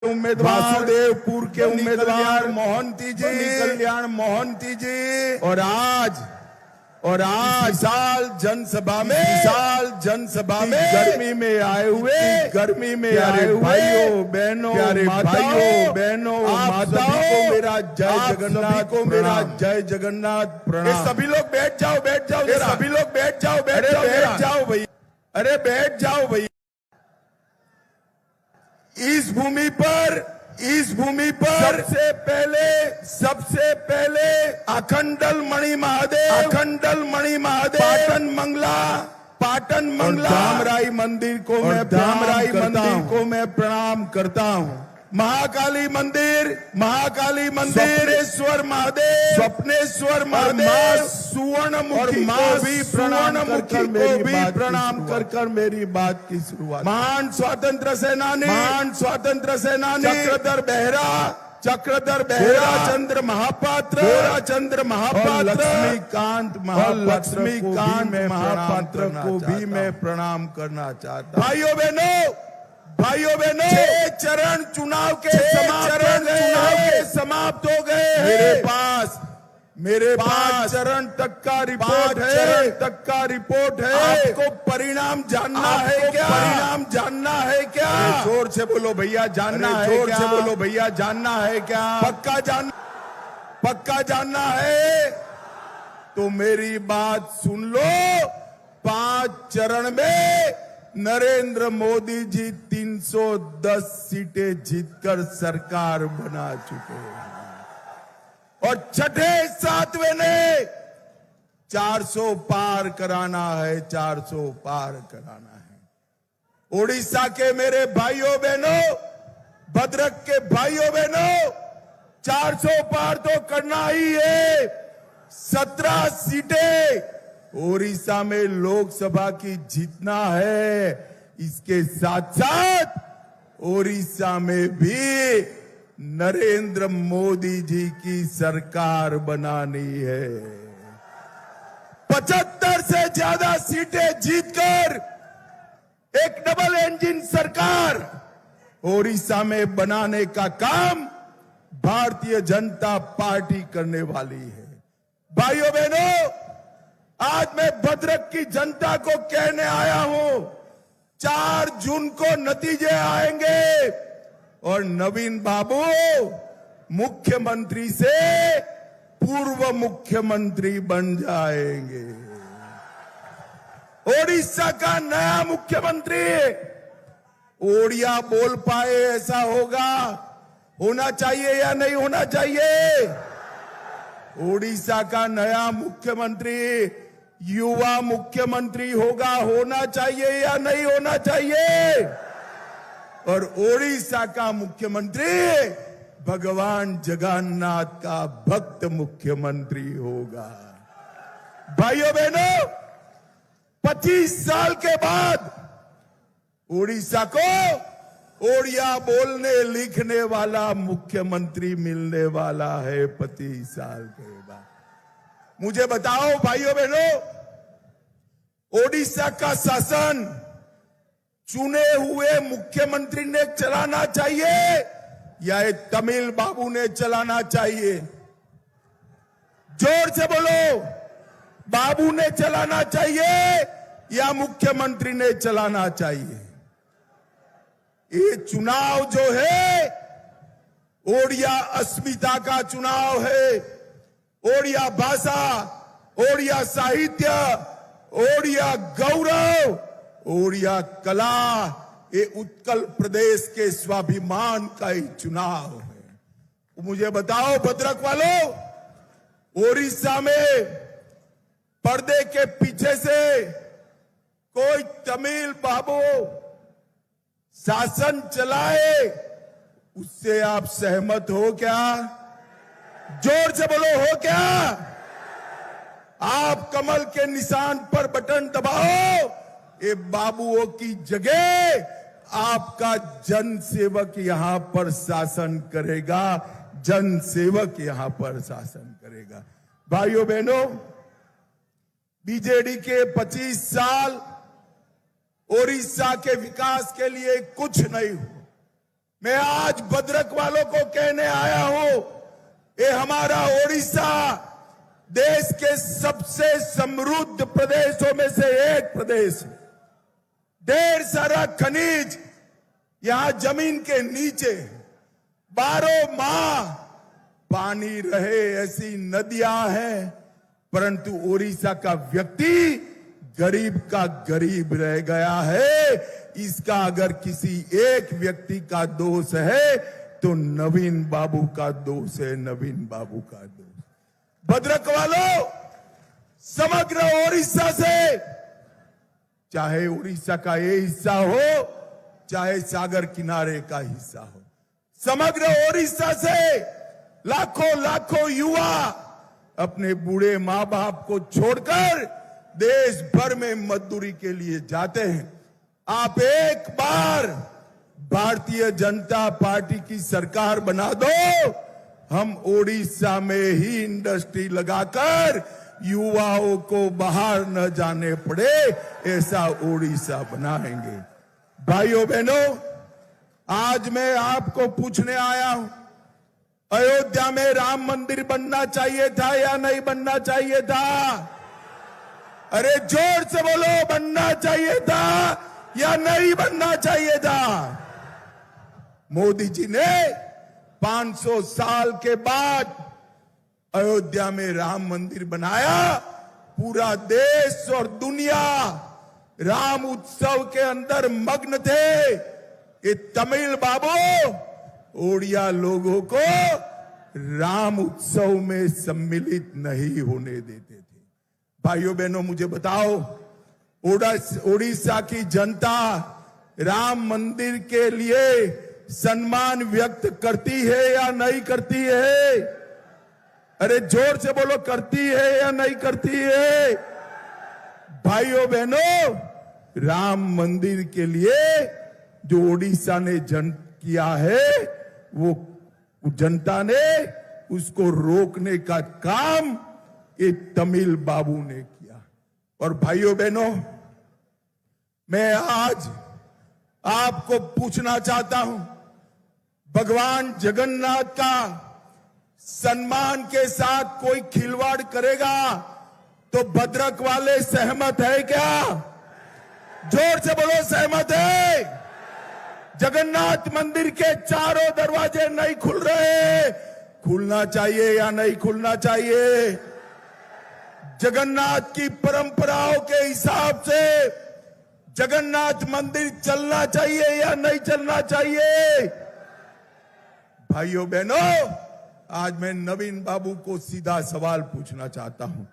उम्मीदवार वासुदेवपुर के उम्मीदवार कल्याण मोहंती जी और आज विशाल जनसभा में गर्मी में आए हुए भाइयों बहनों माताओं को मेरा जय जगन्नाथ प्रणाम। सभी लोग बैठ जाओ सभी लोग बैठ जाओ भैया, अरे बैठ जाओ भैया। इस भूमि पर सबसे पहले अखंडल मणि महादेव पाटन मंगला धामराई मंदिर को मैं प्रणाम करता हूँ। महाकाली मंदिर स्वप्नेश्वर महादेव सुवर्णमुखी को भी प्रणाम कर मेरी बात की शुरुआत। महान स्वतंत्र सेनानी चक्रधर बेहरा चंद्र महापात्र लक्ष्मीकांत महापात्र को भी मैं प्रणाम करना चाहता हूँ। भाइयों बहनों, चरण चुनाव के समाप्त हो गए। मेरे पास चरण तक का रिपोर्ट है। आपको परिणाम जानना है क्या? जोर से बोलो भैया, जानना है क्या? पक्का जानना है तो मेरी बात सुन लो। 5 चरण में नरेंद्र मोदी जी 310 सीटें जीतकर सरकार बना चुके हैं और छठे 7वें ने 400 पार कराना है। ओडिशा के मेरे भाइयों बहनों, भद्रक के भाइयों बहनों, 400 पार तो करना ही है। 17 सीटें ओडिशा में लोकसभा की जीतना है। इसके साथ साथ ओडिशा में भी नरेंद्र मोदी जी की सरकार बनानी है। 75 से ज्यादा सीटें जीतकर एक डबल इंजन सरकार ओडिशा में बनाने का काम भारतीय जनता पार्टी करने वाली है। भाइयों बहनों, आज मैं भद्रक की जनता को कहने आया हूं, 4 जून को नतीजे आएंगे और नवीन बाबू मुख्यमंत्री से पूर्व मुख्यमंत्री बन जाएंगे। ओडिशा का नया मुख्यमंत्री ओडिया बोल पाए ऐसा होना चाहिए या नहीं होना चाहिए? ओडिशा का नया मुख्यमंत्री युवा मुख्यमंत्री होना चाहिए या नहीं होना चाहिए? और ओडिशा का मुख्यमंत्री भगवान जगन्नाथ का भक्त मुख्यमंत्री होगा। भाइयों बहनों, 25 साल के बाद ओडिशा को ओडिया बोलने लिखने वाला मुख्यमंत्री मिलने वाला है 25 साल के बाद। मुझे बताओ भाइयों बहनों, ओडिशा का शासन चुने हुए मुख्यमंत्री ने चलाना चाहिए या एक तमिल बाबू ने चलाना चाहिए? जोर से बोलो, बाबू ने चलाना चाहिए या मुख्यमंत्री ने चलाना चाहिए? ये चुनाव जो है ओडिया अस्मिता का चुनाव है। ओडिया भाषा, ओडिया साहित्य, ओडिया गौरव, ओडिया कला, ये उत्कल प्रदेश के स्वाभिमान का ही चुनाव है। मुझे बताओ भद्रक वालों, ओडिशा में पर्दे के पीछे से कोई तमिल बाबू शासन चलाए, उससे आप सहमत हो क्या? जोर से बोलो, हो क्या? आप कमल के निशान पर बटन दबाओ, ये बाबुओं की जगह आपका जनसेवक यहां पर शासन करेगा। भाइयों बहनों, बीजेडी के 25 साल ओडिशा के विकास के लिए कुछ नहीं हुआ। मैं आज भद्रक वालों को कहने आया हूं, ये हमारा ओडिशा देश के सबसे समृद्ध प्रदेशों में से एक प्रदेश है। ढेर सारा खनिज यहां जमीन के नीचे, 12 माह पानी रहे ऐसी नदियां हैं, परंतु ओडिशा का व्यक्ति गरीब का गरीब रह गया है। इसका अगर किसी एक व्यक्ति का दोष है तो नवीन बाबू का दोष है, नवीन बाबू का दोष। भद्रक वालों, समग्र ओडिशा से, चाहे उड़ीसा का ये हिस्सा हो, चाहे सागर किनारे का हिस्सा हो, समग्र ओडिशा से लाखों लाखों युवा अपने बूढ़े मां बाप को छोड़कर देश भर में मजदूरी के लिए जाते हैं। आप एक बार भारतीय जनता पार्टी की सरकार बना दो, हम ओडिशा में ही इंडस्ट्री लगाकर युवाओं को बाहर न जाने पड़े, ऐसा ओडिशा बनाएंगे। भाइयों बहनों, आज मैं आपको पूछने आया हूं, अयोध्या में राम मंदिर बनना चाहिए था या नहीं बनना चाहिए था? अरे जोर से बोलो, बनना चाहिए था या नहीं बनना चाहिए था? मोदी जी ने 500 साल के बाद अयोध्या में राम मंदिर बनाया। पूरा देश और दुनिया राम उत्सव के अंदर मग्न थे। ये तमिल बाबू ओडिया लोगों को राम उत्सव में सम्मिलित नहीं होने देते थे। भाइयों बहनों, मुझे बताओ, ओडिशा की जनता राम मंदिर के लिए सम्मान व्यक्त करती है या नहीं करती है? अरे जोर से बोलो, करती है या नहीं करती है? भाइयों बहनों, राम मंदिर के लिए जो ओडिशा ने किया है, वो जनता ने उसको रोकने का काम ये तमिल बाबू ने किया। और भाइयों बहनों, मैं आज आपको पूछना चाहता हूं, भगवान जगन्नाथ का सम्मान के साथ कोई खिलवाड़ करेगा तो भद्रक वाले सहमत है क्या? जोर से बोलो, सहमत है? जगन्नाथ मंदिर के चारों दरवाजे नहीं खुल रहे, खुलना चाहिए या नहीं खुलना चाहिए? जगन्नाथ की परंपराओं के हिसाब से जगन्नाथ मंदिर चलना चाहिए या नहीं चलना चाहिए? भाइयों बहनों, आज मैं नवीन बाबू को सीधा सवाल पूछना चाहता हूं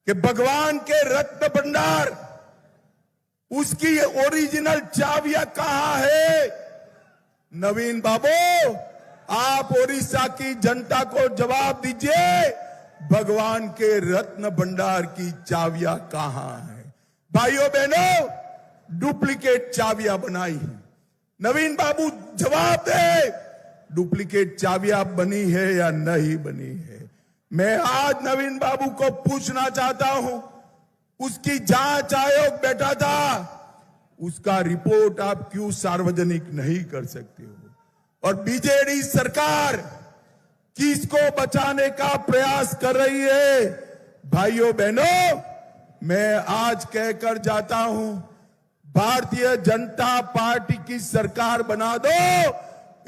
कि भगवान के रत्न भंडार, उसकी ओरिजिनल चाबियां कहां है? नवीन बाबू, आप ओडिशा की जनता को जवाब दीजिए, भगवान के रत्न भंडार की चाबियां कहां है? भाइयों बहनों, डुप्लीकेट चाबियां बनाई है। नवीन बाबू जवाब दे, डुप्लीकेट चाबियां बनी है या नहीं बनी है? मैं आज नवीन बाबू को पूछना चाहता हूं, उसकी जांच आयोग बैठा था, उसका रिपोर्ट आप क्यों सार्वजनिक नहीं कर सकते हो? और बीजेडी सरकार किसको बचाने का प्रयास कर रही है? भाइयों बहनों, मैं आज कहकर जाता हूं, भारतीय जनता पार्टी की सरकार बना दो,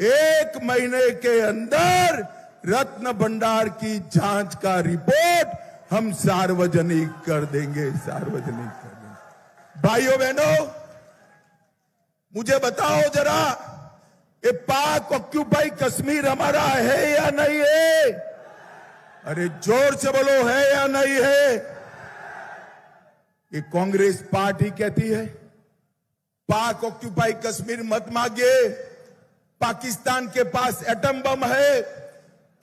1 महीने के अंदर रत्न भंडार की जांच का रिपोर्ट हम सार्वजनिक कर देंगे, सार्वजनिक कर देंगे। भाइयों बहनों, मुझे बताओ जरा, ये पाक ऑक्यूपाई कश्मीर हमारा है या नहीं है? अरे जोर से बोलो, है या नहीं है? ये कांग्रेस पार्टी कहती है पाक ऑक्यूपाई कश्मीर मत मांगिए, पाकिस्तान के पास एटम बम है।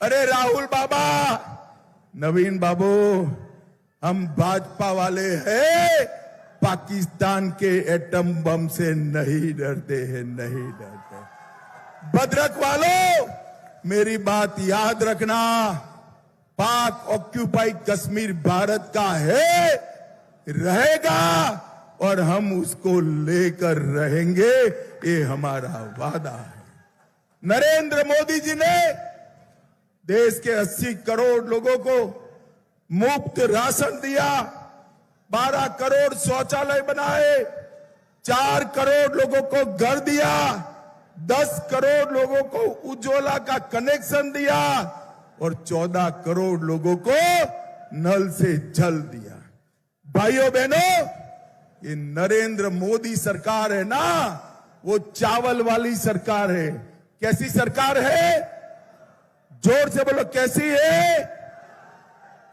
अरे राहुल बाबा, नवीन बाबू, हम भाजपा वाले हैं, पाकिस्तान के एटम बम से नहीं डरते हैं, नहीं डरते। भद्रक वालों, मेरी बात याद रखना, पाक ऑक्यूपाई कश्मीर भारत का है, रहेगा और हम उसको लेकर रहेंगे, ये हमारा वादा है। नरेंद्र मोदी जी ने देश के 80 करोड़ लोगों को मुफ्त राशन दिया, 12 करोड़ शौचालय बनाए, 4 करोड़ लोगों को घर दिया, 10 करोड़ लोगों को उज्ज्वला का कनेक्शन दिया और 14 करोड़ लोगों को नल से जल दिया। भाइयों बहनों, ये नरेंद्र मोदी सरकार है ना, वो चावल वाली सरकार है। कैसी सरकार है? जोर से बोलो, कैसी है?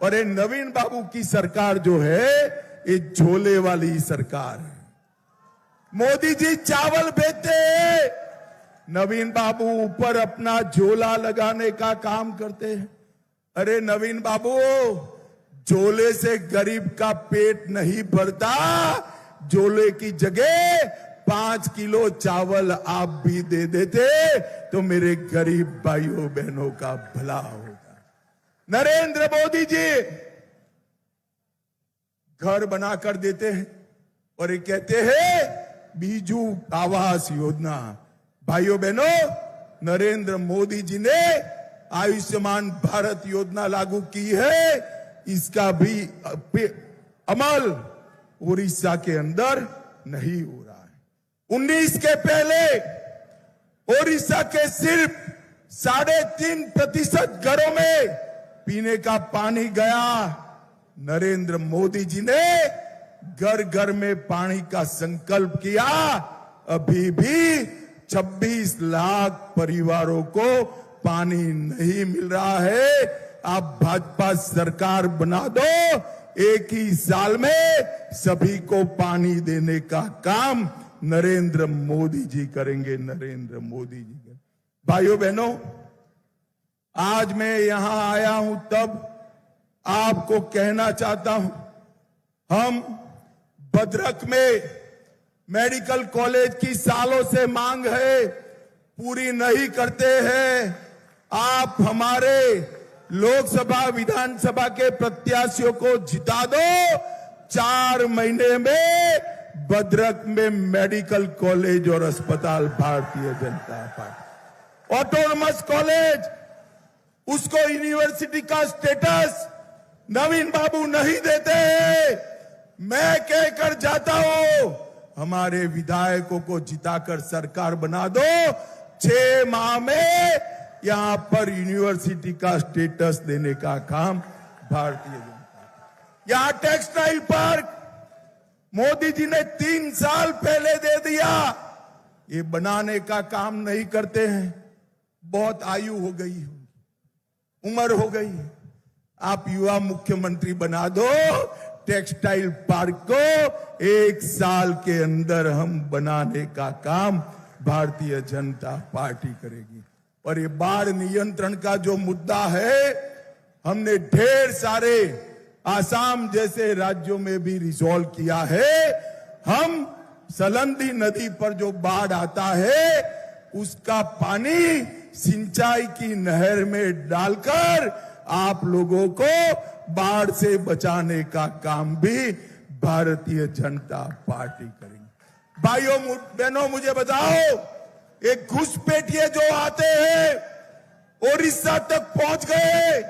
और ये नवीन बाबू की सरकार जो है, ये झोले वाली सरकार है। मोदी जी चावल बेचते हैं, नवीन बाबू ऊपर अपना झोला लगाने का काम करते हैं। अरे नवीन बाबू, झोले से गरीब का पेट नहीं भरता, झोले की जगह 5 किलो चावल आप भी दे देते तो मेरे गरीब भाइयों बहनों का भला होगा। नरेंद्र मोदी जी घर बनाकर देते हैं और ये कहते हैं बीजू आवास योजना। भाइयों बहनों, नरेंद्र मोदी जी ने आयुष्मान भारत योजना लागू की है, इसका भी अमल उड़ीसा के अंदर नहीं हो रहा है। 19 के पहले उड़ीसा के सिर्फ 3.5% घरों में पीने का पानी गया। नरेंद्र मोदी जी ने घर घर में पानी का संकल्प किया, अभी भी 26 लाख परिवारों को पानी नहीं मिल रहा है। आप भाजपा सरकार बना दो, एक ही साल में सभी को पानी देने का काम नरेंद्र मोदी जी करेंगे। नरेंद्र मोदी जी करेंगे। भाइयों बहनों, आज मैं यहां आया हूं तब आपको कहना चाहता हूं, हम भद्रक में मेडिकल कॉलेज की सालों से मांग है, पूरी नहीं करते हैं। आप हमारे लोकसभा विधानसभा के प्रत्याशियों को जिता दो, 4 महीने में भद्रक में मेडिकल कॉलेज और अस्पताल Bharatiya Janata party, autonomous college, उसको यूनिवर्सिटी का स्टेटस नवीन बाबू नहीं देते हैं। मैं कहकर जाता हूं, हमारे विधायकों को जिताकर सरकार बना दो, 6 माह में यहां पर यूनिवर्सिटी का स्टेटस देने का काम भारतीय जनता। यहां टेक्सटाइल पार्क मोदी जी ने 3 साल पहले दे दिया, ये बनाने का काम नहीं करते हैं। बहुत आयु हो गई, उम्र हो गई, आप युवा मुख्यमंत्री बना दो, टेक्सटाइल पार्क को 1 साल के अंदर हम बनाने का काम भारतीय जनता पार्टी करेगी। और ये बाढ़ नियंत्रण का जो मुद्दा है, हमने ढेर सारे आसाम जैसे राज्यों में भी रिजॉल्व किया है। हम सलंदी नदी पर जो बाढ़ आता है, उसका पानी सिंचाई की नहर में डालकर आप लोगों को बाढ़ से बचाने का काम भी भारतीय जनता पार्टी करेंगे। भाइयों बहनों, मुझे बताओ, एक घुसपैठिए जो आते हैं ओडिशा तक पहुंच गए,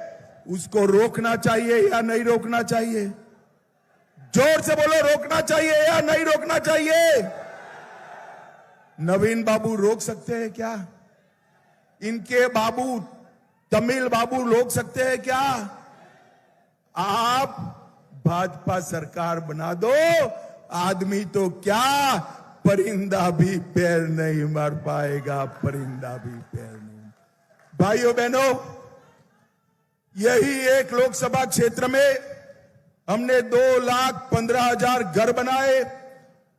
उसको रोकना चाहिए या नहीं रोकना चाहिए? जोर से बोलो, रोकना चाहिए या नहीं रोकना चाहिए? नवीन बाबू रोक सकते हैं क्या? इनके बाबू तमिल बाबू रोक सकते हैं क्या? आप भाजपा सरकार बना दो, आदमी तो क्या, परिंदा भी पैर नहीं मार पाएगा, परिंदा भी पैर नहीं। भाइयों बहनों, यही एक लोकसभा क्षेत्र में हमने 2,15,000 घर बनाए,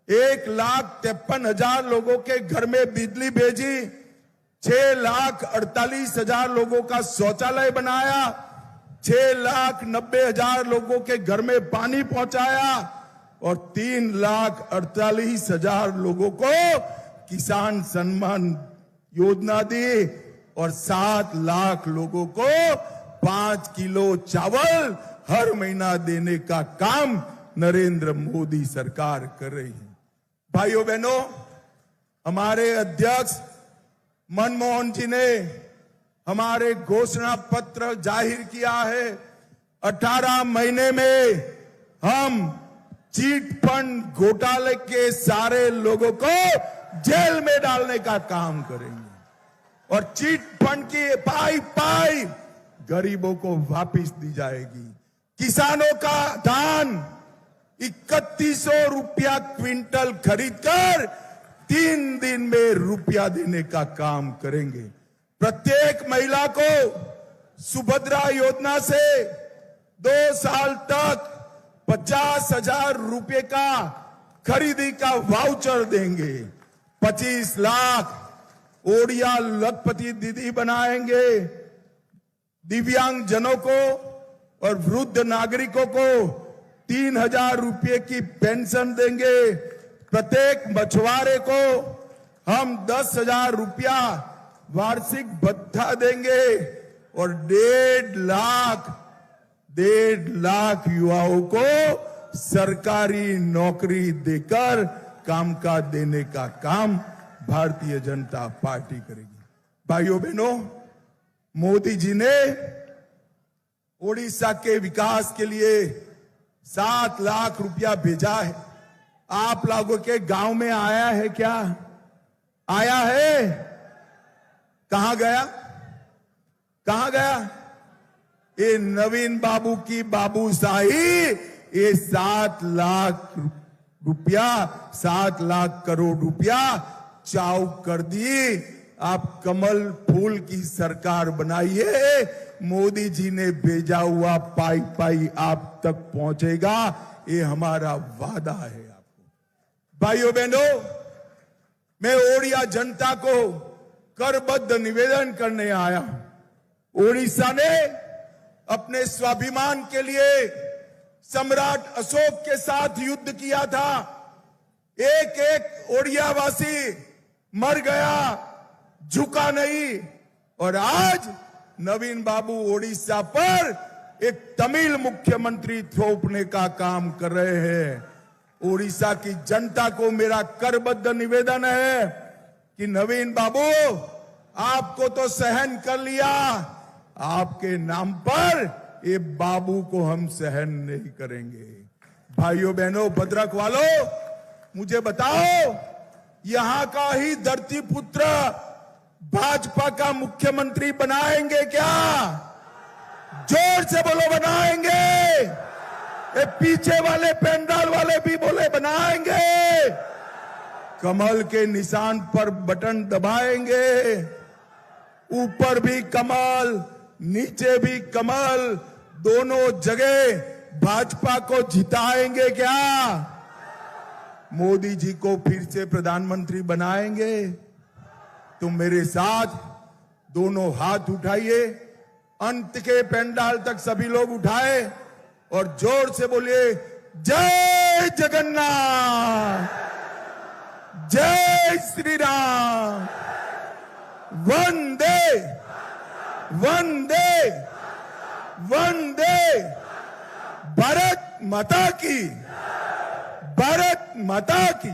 1,53,000 लोगों के घर में बिजली भेजी, 6,48,000 लोगों का शौचालय बनाया, 6,90,000 लोगों के घर में पानी पहुंचाया और 3,48,000 लोगों को किसान सम्मान योजना दी और 7 लाख लोगों को 5 किलो चावल हर महीना देने का काम नरेंद्र मोदी सरकार कर रही है। भाइयों बहनों, हमारे अध्यक्ष मनमोहन जी ने हमारे घोषणा पत्र जाहिर किया है। 18 महीने में हम चीट फंड घोटाले के सारे लोगों को जेल में डालने का काम करेंगे और चीट फंड की पाई गरीबों को वापिस दी जाएगी। किसानों का धान 3100 रुपया क्विंटल खरीदकर 3 दिन में रुपया देने का काम करेंगे। प्रत्येक महिला को सुभद्रा योजना से 2 साल तक 50,000 रुपए का खरीदी का वाउचर देंगे। 25 लाख ओडिया लखपति दीदी बनाएंगे। दिव्यांग जनों को और वृद्ध नागरिकों को 3,000 रुपए की पेंशन देंगे। प्रत्येक मछुआरे को हम 10,000 रुपया वार्षिक भत्ता देंगे और 1.5 लाख युवाओं को सरकारी नौकरी देकर कामकाज देने का काम भारतीय जनता पार्टी करेगी। भाइयों बहनों, मोदी जी ने ओडिशा के विकास के लिए 7 लाख रुपया भेजा है। आप लोगों के गांव में आया है क्या? आया है? कहां गया? कहां गया? ये नवीन बाबू की बाबूशाही, ये 7 लाख रुपया, 7 लाख करोड़ रुपया चाउ कर दी। आप कमल फूल की सरकार बनाइए। मोदी जी ने भेजा हुआ पाई आप तक पहुंचेगा, ये हमारा वादा है आपको। भाइयों बहनों, मैं ओडिया जनता को करबद्ध निवेदन करने आया हूं। ओडिशा ने अपने स्वाभिमान के लिए सम्राट अशोक के साथ युद्ध किया था। एक एक ओडियावासी मर गया, झुका नहीं। और आज नवीन बाबू ओडिशा पर एक तमिल मुख्यमंत्री थोपने का काम कर रहे हैं। ओडिशा की जनता को मेरा करबद्ध निवेदन है कि नवीन बाबू, आपको तो सहन कर लिया, आपके नाम पर ये बाबू को हम सहन नहीं करेंगे। भाइयों बहनों, भद्रक वालों, मुझे बताओ, यहां का ही धरती पुत्र भाजपा का मुख्यमंत्री बनाएंगे क्या? जोर से बोलो, बनाएंगे। ये पीछे वाले पेंडाल वाले भी बोले बनाएंगे। कमल के निशान पर बटन दबाएंगे। ऊपर भी कमल, नीचे भी कमल, दोनों जगह भाजपा को जिताएंगे क्या? मोदी जी को फिर से प्रधानमंत्री बनाएंगे? तो मेरे साथ दोनों हाथ उठाइए, अंत के पेंडाल तक सभी लोग उठाए और जोर से बोलिए, जय जगन्नाथ, जय श्री राम, वंदे वंदे वंदे, भारत माता की, भारत माता की।